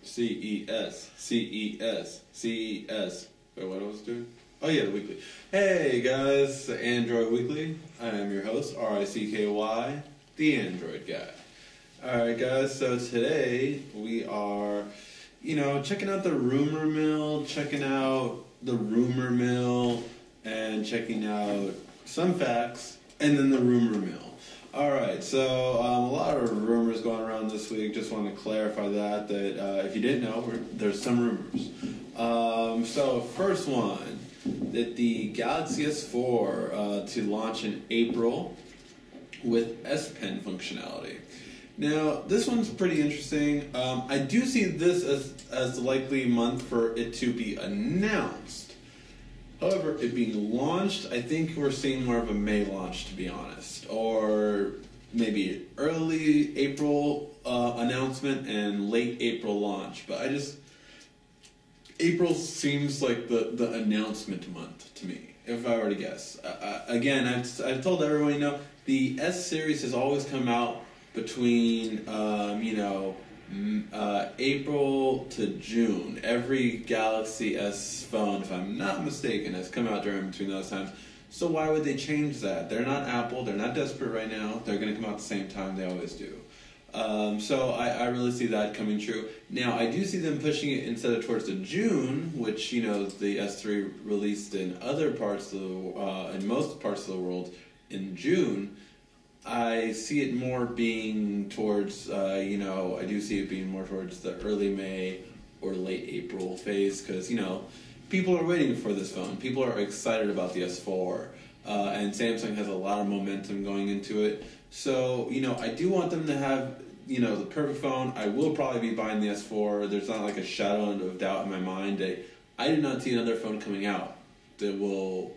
CES, CES, CES. Wait, what I was doing? Oh yeah, the weekly. Hey guys, Android Weekly. I am your host, RICKY, the Android guy. Alright guys, so today we are, checking out the rumor mill, and checking out some facts, and then the rumor mill. Alright, so a lot of rumors going around this week. Just want to clarify that if you didn't know, there's some rumors. So first one, that the Galaxy S4 to launch in April with S Pen functionality. Now, this one's pretty interesting. I do see this as the likely month for it to be announced. However, it being launched, I think we're seeing more of a May launch, to be honest. Or maybe early April announcement and late April launch. But April seems like the announcement month to me, if I were to guess. Again, I've told everyone, the S series has always come out between, April to June. Every Galaxy S phone, if I'm not mistaken, has come out during between those times. So why would they change that? They're not Apple. They're not desperate right now. They're going to come out at the same time. They always do. So I really see that coming true. Now, I do see them pushing it instead of towards the June, which, the S3 released in in most parts of the world in June. I see it more being towards, I do see it being more towards the early May or late April phase because, people are waiting for this phone. People are excited about the S4, and Samsung has a lot of momentum going into it. So, I do want them to have, the perfect phone. I will probably be buying the S4. There's not like a shadow of doubt in my mind. I do not see another phone coming out that will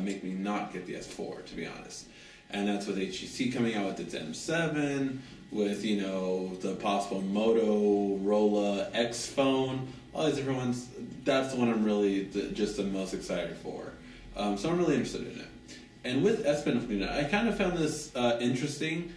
make me not get the S4, to be honest. And that's with HTC coming out with its M7, with, the possible Motorola X phone, all these different ones. That's the one I'm really just the most excited for. So I'm really interested in it. And with S Pen, I kind of found this interesting.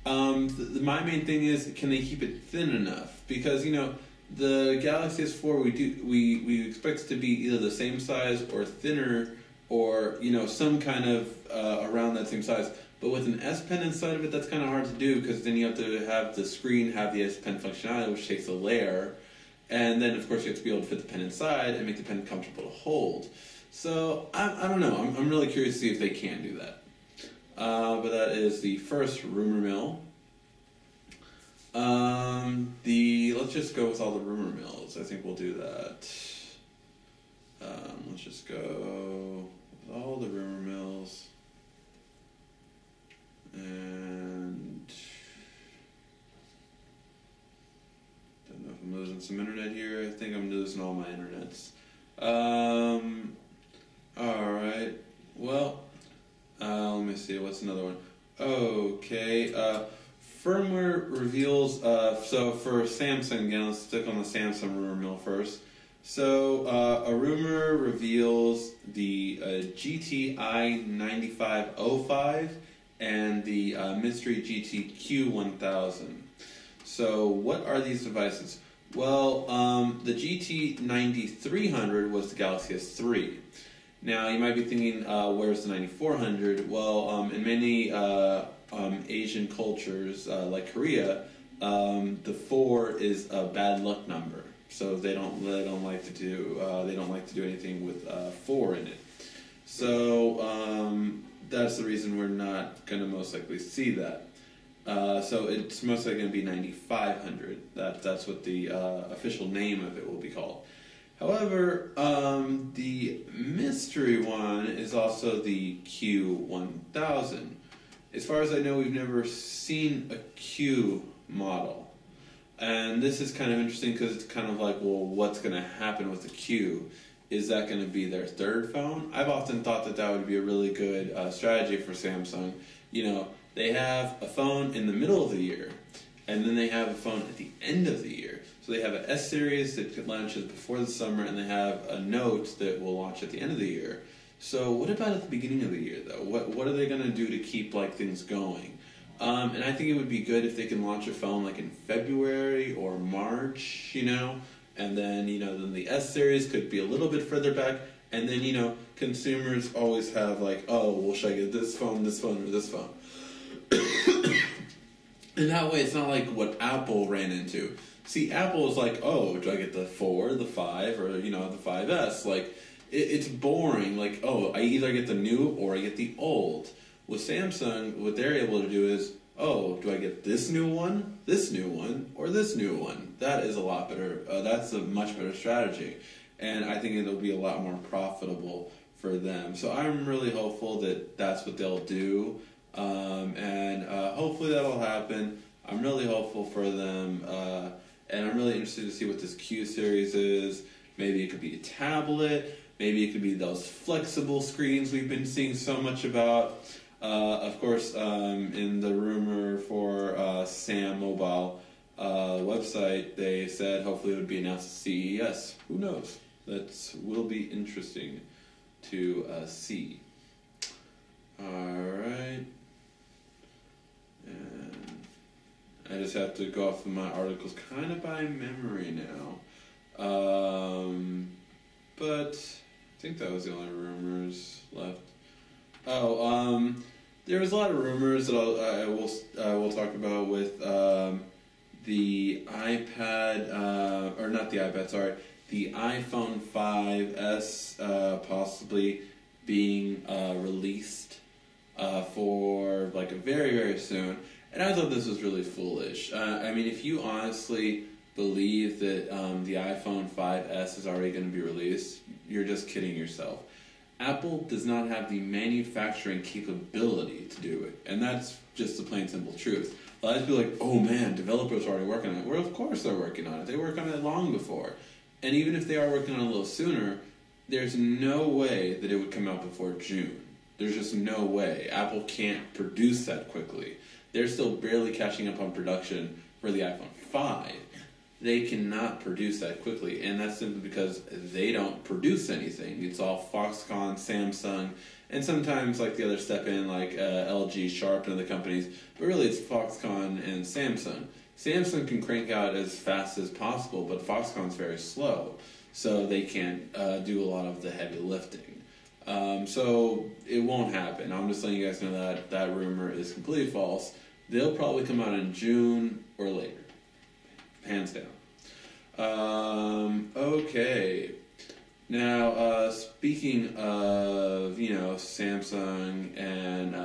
My main thing is, can they keep it thin enough? Because, the Galaxy S4, we expect it to be either the same size or thinner, or some kind of around that same size. But with an S Pen inside of it, that's kind of hard to do because then you have to have the screen have the S Pen functionality, which takes a layer, and then of course you have to be able to fit the pen inside and make the pen comfortable to hold. So I don't know. I'm really curious to see if they can do that. But that is the first rumor mill. Let's just go with all the rumor mills. I think we'll do that. Let's just go with all the rumor mills. And don't know if I'm losing some internet here. I think I'm losing all my internets. Alright. Well, let me see. What's another one? Okay. Firmware reveals. So for Samsung, again, let's stick on the Samsung rumor mill first. So, a rumor reveals the GTI 9505 and the Mystery GT Q1000. So, what are these devices? Well, the GT 9300 was the Galaxy S3. Now, you might be thinking, where's the 9400? Well, in many Asian cultures, like Korea, the 4 is a bad luck number. So they don't like to do anything with 4 in it. So that's the reason we're not going to most likely see that. So it's most likely going to be 9500. That's what the official name of it will be called. However, the mystery one is also the Q1000. As far as I know, we've never seen a Q model. And this is kind of interesting because it's kind of like, well, what's going to happen with the Q? Is that going to be their third phone? I've often thought that would be a really good strategy for Samsung. They have a phone in the middle of the year, and then they have a phone at the end of the year. So they have an S series that launches before the summer, and they have a Note that will launch at the end of the year. So what about at the beginning of the year, though? What are they going to do to keep things going? And I think it would be good if they can launch a phone like in February or March, and then, then the S series could be a little bit further back, and then, consumers always have like, oh, well, should I get this phone, or this phone? And that way it's not like what Apple ran into. See, Apple is like, oh, do I get the 4, the 5, or, the 5S? Like, it's boring. Like, oh, I either get the new or I get the old. With Samsung, what they're able to do is, oh, do I get this new one, or this new one? That is a lot better. That's a much better strategy. And I think it'll be a lot more profitable for them. So I'm really hopeful that that's what they'll do. And hopefully that'll happen. I'm really hopeful for them. And I'm really interested to see what this Q series is. Maybe it could be a tablet. Maybe it could be those flexible screens we've been seeing so much about. Of course, in the rumor for Sam Mobile website, they said hopefully it would be announced at CES. Who knows? That will be interesting to see. Alright. And I just have to go off of my articles kind of by memory now. But I think that was the only rumors left. Oh, there was a lot of rumors that I will talk about with the iPad, or not the iPad, sorry, the iPhone 5S possibly being released for like very, very soon. And I thought this was really foolish. I mean, if you honestly believe that the iPhone 5S is already going to be released, you're just kidding yourself. Apple does not have the manufacturing capability to do it. And that's just the plain simple truth. A lot of people are like, oh man, developers are already working on it. Well, of course they're working on it. They worked on it long before. And even if they are working on it a little sooner, there's no way that it would come out before June. There's just no way. Apple can't produce that quickly. They're still barely catching up on production for the iPhone 5. They cannot produce that quickly, and that's simply because they don't produce anything. It's all Foxconn, Samsung, and sometimes like the other step in like LG, Sharp, and other companies, but really it's Foxconn and Samsung. Samsung can crank out as fast as possible, but Foxconn's very slow, so they can't do a lot of the heavy lifting. So it won't happen. I'm just letting you guys know that that rumor is completely false. They'll probably come out in June or later. Hands down. Okay. Now, speaking of, Samsung and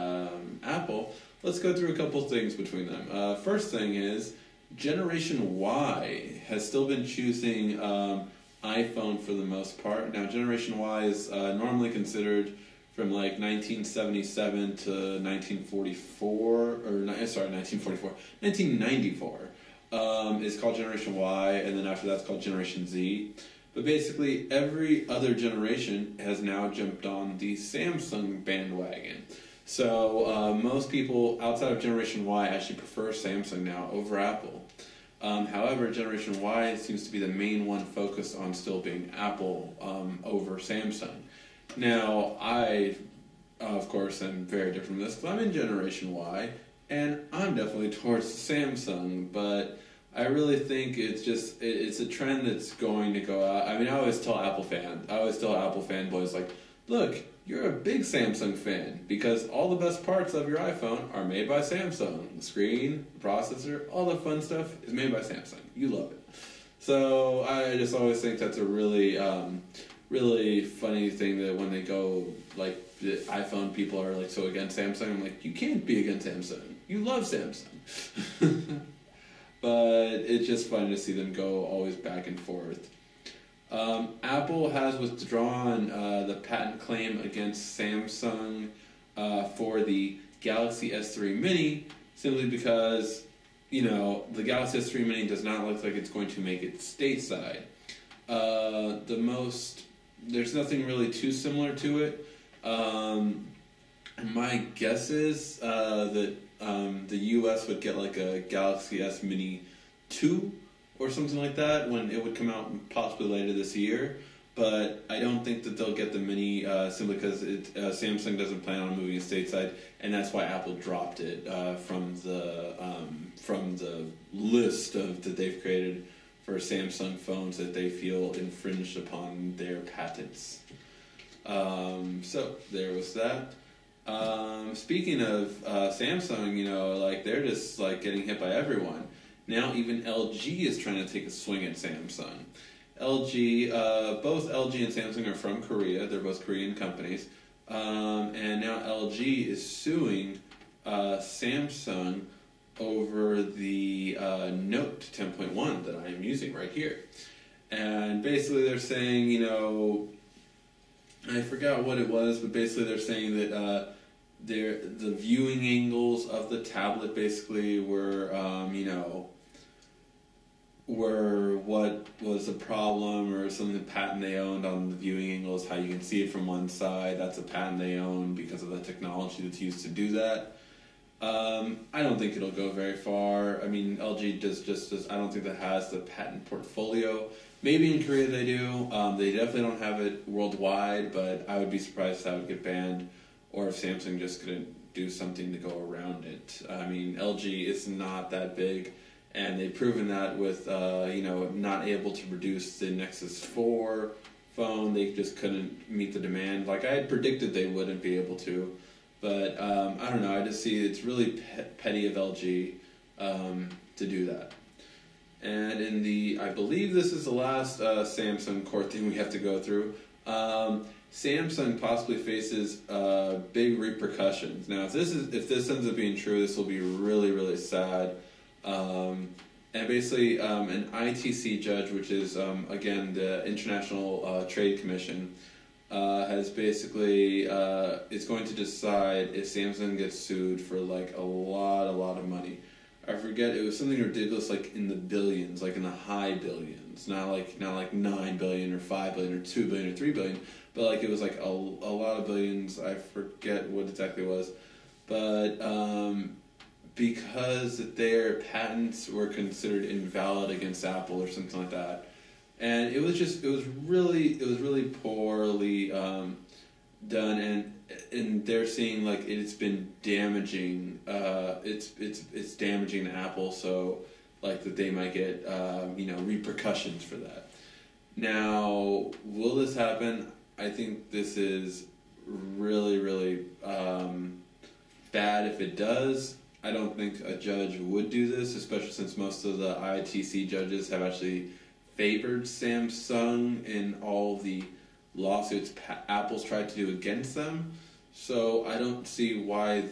Apple, let's go through a couple things between them. First thing is, Generation Y has still been choosing iPhone for the most part. Now, Generation Y is normally considered from like 1977 to 1994, is called Generation Y, and then after that's called Generation Z. But basically, every other generation has now jumped on the Samsung bandwagon. So most people outside of Generation Y actually prefer Samsung now over Apple. However, Generation Y seems to be the main one focused on still being Apple over Samsung. Now, I, of course, am very different from this because I'm in Generation Y, and I'm definitely towards Samsung, but I really think it's a trend that's going to go out. I mean, I always tell Apple fanboys, like, look, you're a big Samsung fan because all the best parts of your iPhone are made by Samsung. The screen, the processor, all the fun stuff is made by Samsung. You love it. So I just always think that's a really, really funny thing that when they go, like, the iPhone people are like so against Samsung. I'm like, you can't be against Samsung. You love Samsung. But it's just fun to see them go always back and forth. Apple has withdrawn the patent claim against Samsung for the Galaxy S3 Mini simply because, the Galaxy S3 Mini does not look like it's going to make it stateside. There's nothing really too similar to it. My guess is that the US would get like a Galaxy S Mini 2 or something like that when it would come out possibly later this year. but I don't think that they'll get the Mini simply because Samsung doesn't plan on moving it stateside, and that's why Apple dropped it from the list that they've created for Samsung phones that they feel infringed upon their patents. So there was that. Speaking of Samsung, like they're just like getting hit by everyone. Now even LG is trying to take a swing at Samsung. LG, both LG and Samsung are from Korea. They're both Korean companies. And now LG is suing Samsung over the Note 10.1 that I am using right here. And basically they're saying, I forgot what it was, but basically they're saying that the viewing angles of the tablet basically were what was the problem, or something patent they owned on the viewing angles, how you can see it from one side. That's a patent they own because of the technology that's used to do that. I don't think it'll go very far. I mean, LG does I don't think that has the patent portfolio. Maybe in Korea they do. They definitely don't have it worldwide, but I would be surprised if that would get banned, or if Samsung just couldn't do something to go around it. I mean, LG is not that big, and they've proven that with not able to produce the Nexus 4 phone. They just couldn't meet the demand. Like I had predicted they wouldn't be able to, but I don't know. I just see it's really petty of LG to do that. And I believe this is the last Samsung court thing we have to go through. Samsung possibly faces big repercussions. Now, if this ends up being true, this will be really, really sad. And basically, an ITC judge, which is again the International Trade Commission, has basically is going to decide if Samsung gets sued for like a lot of money. I forget, it was something ridiculous, like in the billions, like in the high billions, not like 9 billion or 5 billion or 2 billion or 3 billion, but like it was like a lot of billions. I forget what exactly it was, but because their patents were considered invalid against Apple or something like that, and it was really poorly done, and they're seeing like it's been damaging. It's damaging Apple, so like that they might get repercussions for that. Now, will this happen? I think this is really bad if it does. I don't think a judge would do this, especially since most of the ITC judges have actually favored Samsung in all the lawsuits Apple's tried to do against them. So I don't see why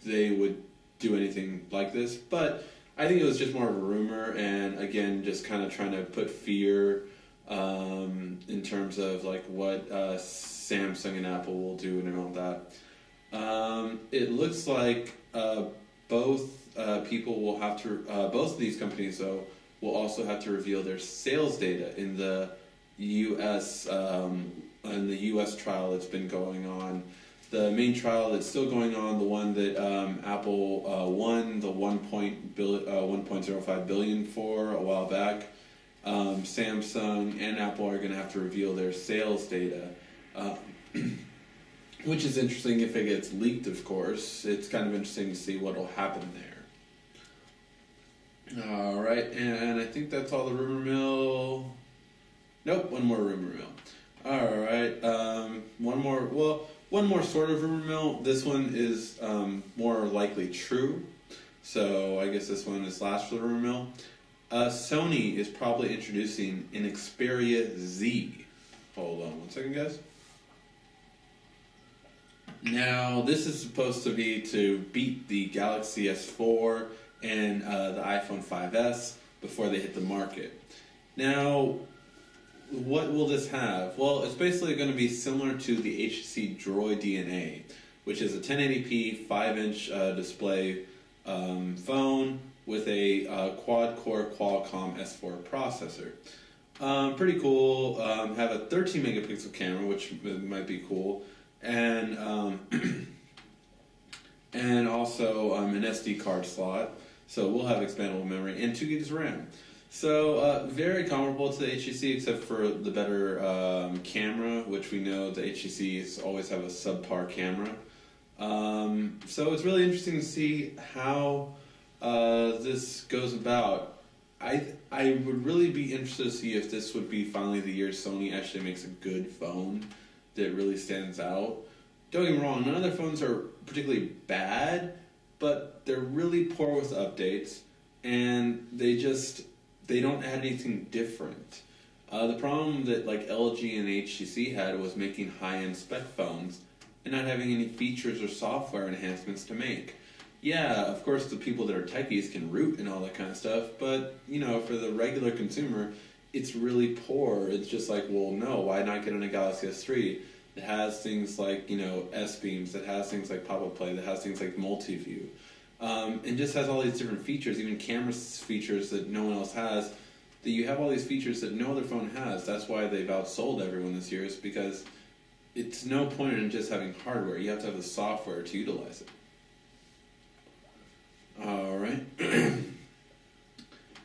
they would do anything like this. But I think it was just more of a rumor, and again, just kind of trying to put fear in terms of like what Samsung and Apple will do and all that. It looks like both people will have to, both of these companies though, will also have to reveal their sales data in the U.S. In the U.S. trial that's been going on. The main trial that's still going on, the one that Apple won the 1.05 billion for a while back. Samsung and Apple are going to have to reveal their sales data, which is interesting if it gets leaked, of course. It's kind of interesting to see what will happen there. All right, and I think that's all the rumor mill. Nope, one more rumor mill. All right, one more sort of rumor mill. This one is more likely true, so I guess this one is last for the rumor mill. Sony is probably introducing an Xperia Z. Hold on one second, guys. Now, this is supposed to be to beat the Galaxy S4 and the iPhone 5S before they hit the market. Now, what will this have? Well, it's basically going to be similar to the HTC Droid DNA, which is a 1080p 5-inch display phone with a quad-core Qualcomm S4 processor. Pretty cool. Have a 13 megapixel camera, which might be cool, and and also an SD card slot. So we'll have expandable memory and 2 gigs of RAM. So, very comparable to the HTC, except for the better camera, which we know the HTCs always have a subpar camera. So it's really interesting to see how this goes about. I would really be interested to see if this would be finally the year Sony actually makes a good phone that really stands out. Don't get me wrong, none of their phones are particularly bad, but they're really poor with updates, and they don't add anything different. The problem that like LG and HTC had was making high-end spec phones and not having any features or software enhancements to make. Yeah, of course the people that are techies can root and all that kind of stuff, but for the regular consumer, it's really poor. It's just like, well, no, why not get on a Galaxy S3 that has things like, S-beams, that has things like pop-up play, that has things like multi-view, and just has all these different features, even camera features that no one else has, that you have all these features that no other phone has. That's why they've outsold everyone this year, is because it's no point in just having hardware. You have to have the software to utilize it. All right.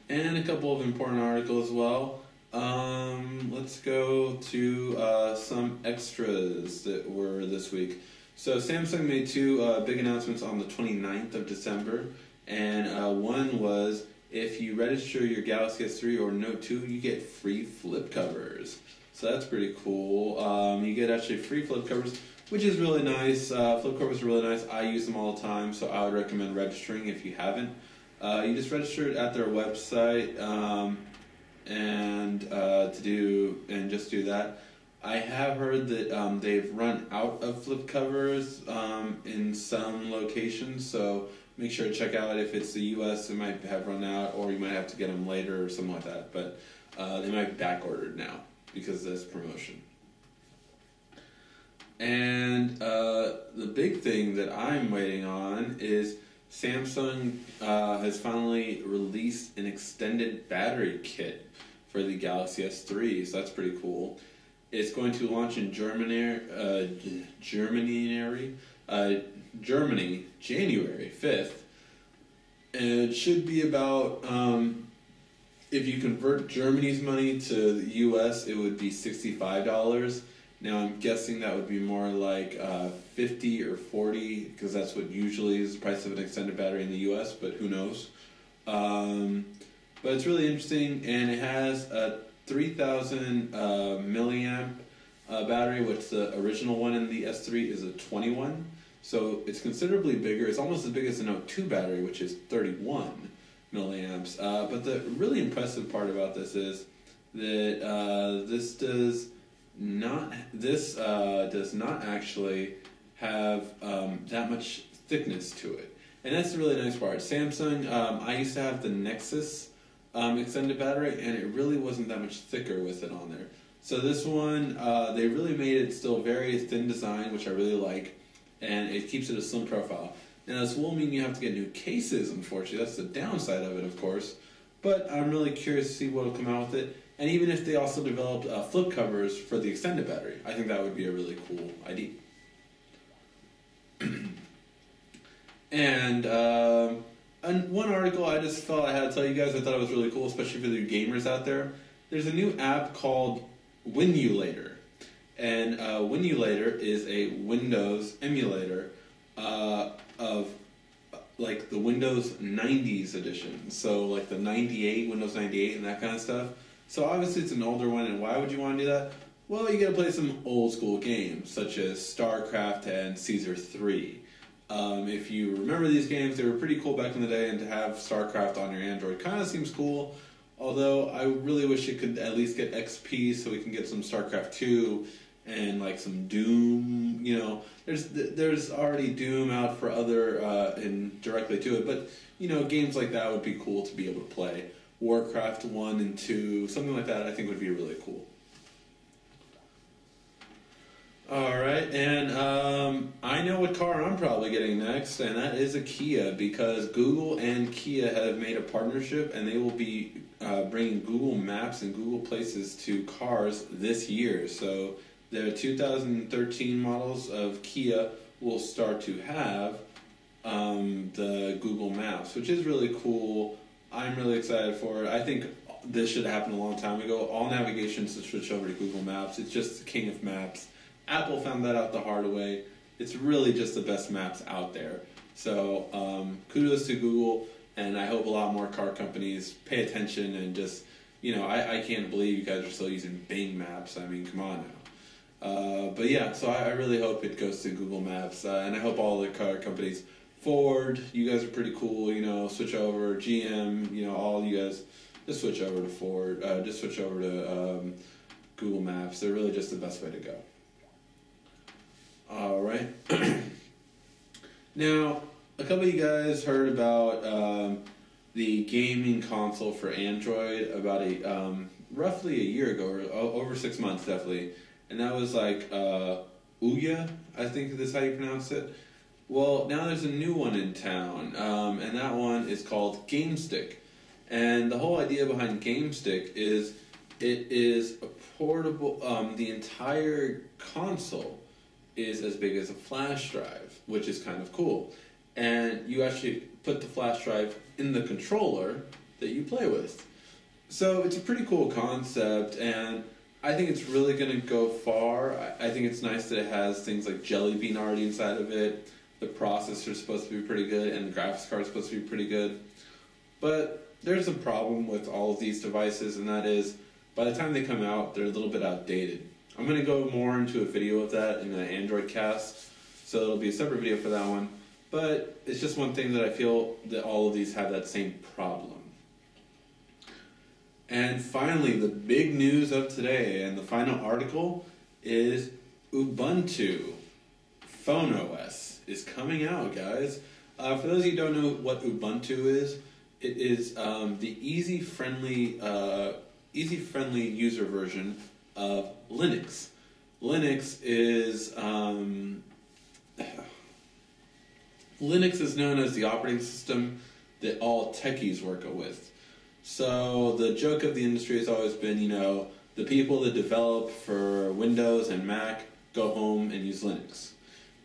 And a couple of important articles as well. Let's go to some extras that were this week. So Samsung made two big announcements on the 29th of December. And one was, if you register your Galaxy S3 or Note 2, you get free flip covers. So that's pretty cool. You get actually free flip covers, which is really nice. Flip covers are really nice. I use them all the time, so I would recommend registering if you haven't. You just register it at their website, and just do that. I have heard that they've run out of flip covers in some locations, so make sure to check out. If it's the U.S., it might have run out, or you might have to get them later or something like that. But they might be back ordered now because of this promotion. And the big thing that I'm waiting on is Samsung has finally released an extended battery kit for the Galaxy S3, so that's pretty cool. It's going to launch in Germany, January 5th. And it should be about, if you convert Germany's money to the US, it would be $65. Now I'm guessing that would be more like 50 or 40, because that's what usually is the price of an extended battery in the US, but who knows. But it's really interesting, and it has a 3,000 milliamp battery, which the original one in the S3 is a 21. So it's considerably bigger. It's almost as big as the Note 2 battery, which is 31 milliamps. But the really impressive part about this is that this does not actually have that much thickness to it, and that's the really nice part. Samsung, I used to have the Nexus extended battery, and it really wasn't that much thicker with it on there. So this one, they really made it still very thin design, which I really like, and it keeps it a slim profile. Now this will mean you have to get new cases, unfortunately. That's the downside of it, of course, but I'm really curious to see what will come out with it. And even if they also developed flip covers for the extended battery, I think that would be a really cool idea. And one article I just felt I had to tell you guys, I thought it was really cool, especially for the gamers out there. There's a new app called Winulator. And Winulator is a Windows emulator of like the Windows 90s edition. So like the 98, Windows 98 and that kind of stuff. So obviously it's an older one, and why would you want to do that? Well, you gotta play some old school games, such as StarCraft and Caesar 3. If you remember these games, they were pretty cool back in the day, and to have StarCraft on your Android kind of seems cool, although I really wish it could at least get XP so we can get some StarCraft 2 and like some Doom. There's already Doom out for other and directly to it, but games like that would be cool to be able to play. Warcraft 1 and 2, something like that I think would be really cool. Alright, and I know what car I'm probably getting next, and that is a Kia, because Google and Kia have made a partnership, and they will be bringing Google Maps and Google Places to cars this year. So the 2013 models of Kia will start to have the Google Maps, which is really cool. I'm really excited for it. I think this should have happened a long time ago. All navigation should switch over to Google Maps. It's just the king of maps. Apple found that out the hard way. It's really just the best maps out there. So kudos to Google, and I hope a lot more car companies pay attention and just, I can't believe you guys are still using Bing Maps. I mean, come on now. But yeah, so I really hope it goes to Google Maps, and I hope all the car companies, Ford, you guys are pretty cool, switch over, GM, all you guys, just switch over to Ford, just switch over to Google Maps. They're really just the best way to go. All right. Now, a couple of you guys heard about the gaming console for Android about roughly a year ago, or over 6 months definitely, and that was like Ouya, I think that's how you pronounce it. Well, now there's a new one in town, and that one is called GameStick. And the whole idea behind GameStick is it is a portable, the entire console is as big as a flash drive, which is kind of cool. And you actually put the flash drive in the controller that you play with. So it's a pretty cool concept, and I think it's really going to go far. I think it's nice that it has things like Jelly Bean already inside of it. The processor is supposed to be pretty good, and the graphics card is supposed to be pretty good. But there's a problem with all of these devices, and that is, by the time they come out, they're a little bit outdated. I'm going to go more into a video of that in the Android cast, so it'll be a separate video for that one. But it's just one thing that I feel that all of these have that same problem. And finally, the big news of today, and the final article, is Ubuntu Phone OS is coming out, guys. For those of you who don't know what Ubuntu is, it is the easy-friendly user version of Linux. Linux is known as the operating system that all techies work with. So the joke of the industry has always been, the people that develop for Windows and Mac go home and use Linux.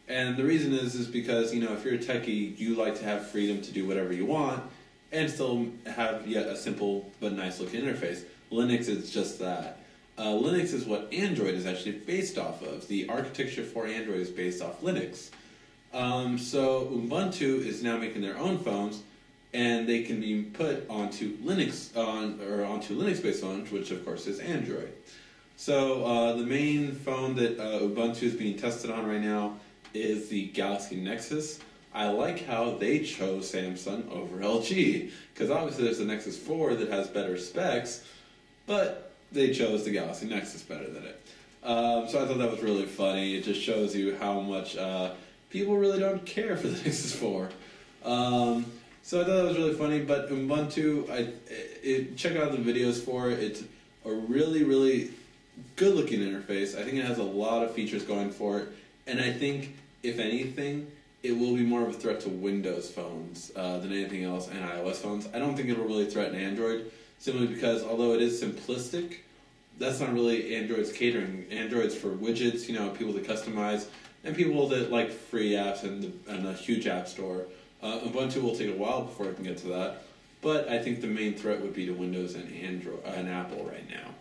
And the reason is because, if you're a techie, you like to have freedom to do whatever you want and still have yet a simple but nice looking interface. Linux is just that. Linux is what Android is actually based off of. The architecture for Android is based off Linux. So Ubuntu is now making their own phones, and they can be put onto onto Linux-based phones, which of course is Android. So the main phone that Ubuntu is being tested on right now is the Galaxy Nexus. I like how they chose Samsung over LG, because obviously there's the Nexus 4 that has better specs, but they chose the Galaxy Nexus better than it. So I thought that was really funny. It just shows you how much people really don't care for the Nexus 4. So I thought that was really funny, but Ubuntu, check out the videos for it. It's a really, really good-looking interface. I think it has a lot of features going for it, and I think, if anything, it will be more of a threat to Windows phones than anything else, and iOS phones. I don't think it will really threaten Android, simply because, although it is simplistic, that's not really Android's catering. Android's for widgets, people that customize, and people that like free apps and a huge app store. Ubuntu will take a while before it can get to that, but I think the main threat would be to Windows and Android and Apple right now.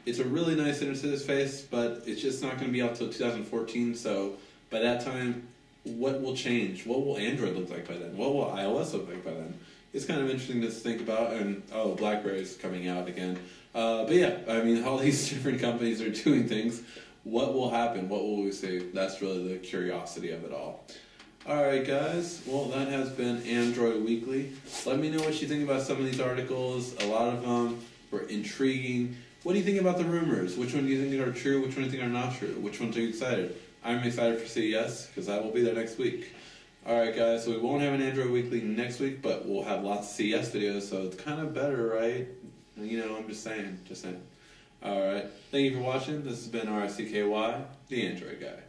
It's a really nice interface, but it's just not going to be out till 2014. So by that time, what will change? What will Android look like by then? What will iOS look like by then? It's kind of interesting to think about. And BlackBerry's coming out again. But yeah, I mean, all these different companies are doing things. What will happen? What will we see? That's really the curiosity of it all. Alright guys, well that has been Android Weekly. Let me know what you think about some of these articles. A lot of them were intriguing. What do you think about the rumors? Which one do you think are true? Which one do you think are not true? Which ones are you excited? I'm excited for CES because I will be there next week. Alright guys, so we won't have an Android Weekly next week, but we'll have lots of CES videos, so it's kind of better, right? I'm just saying. Alright, thank you for watching. This has been RSCKY, the Android Guy.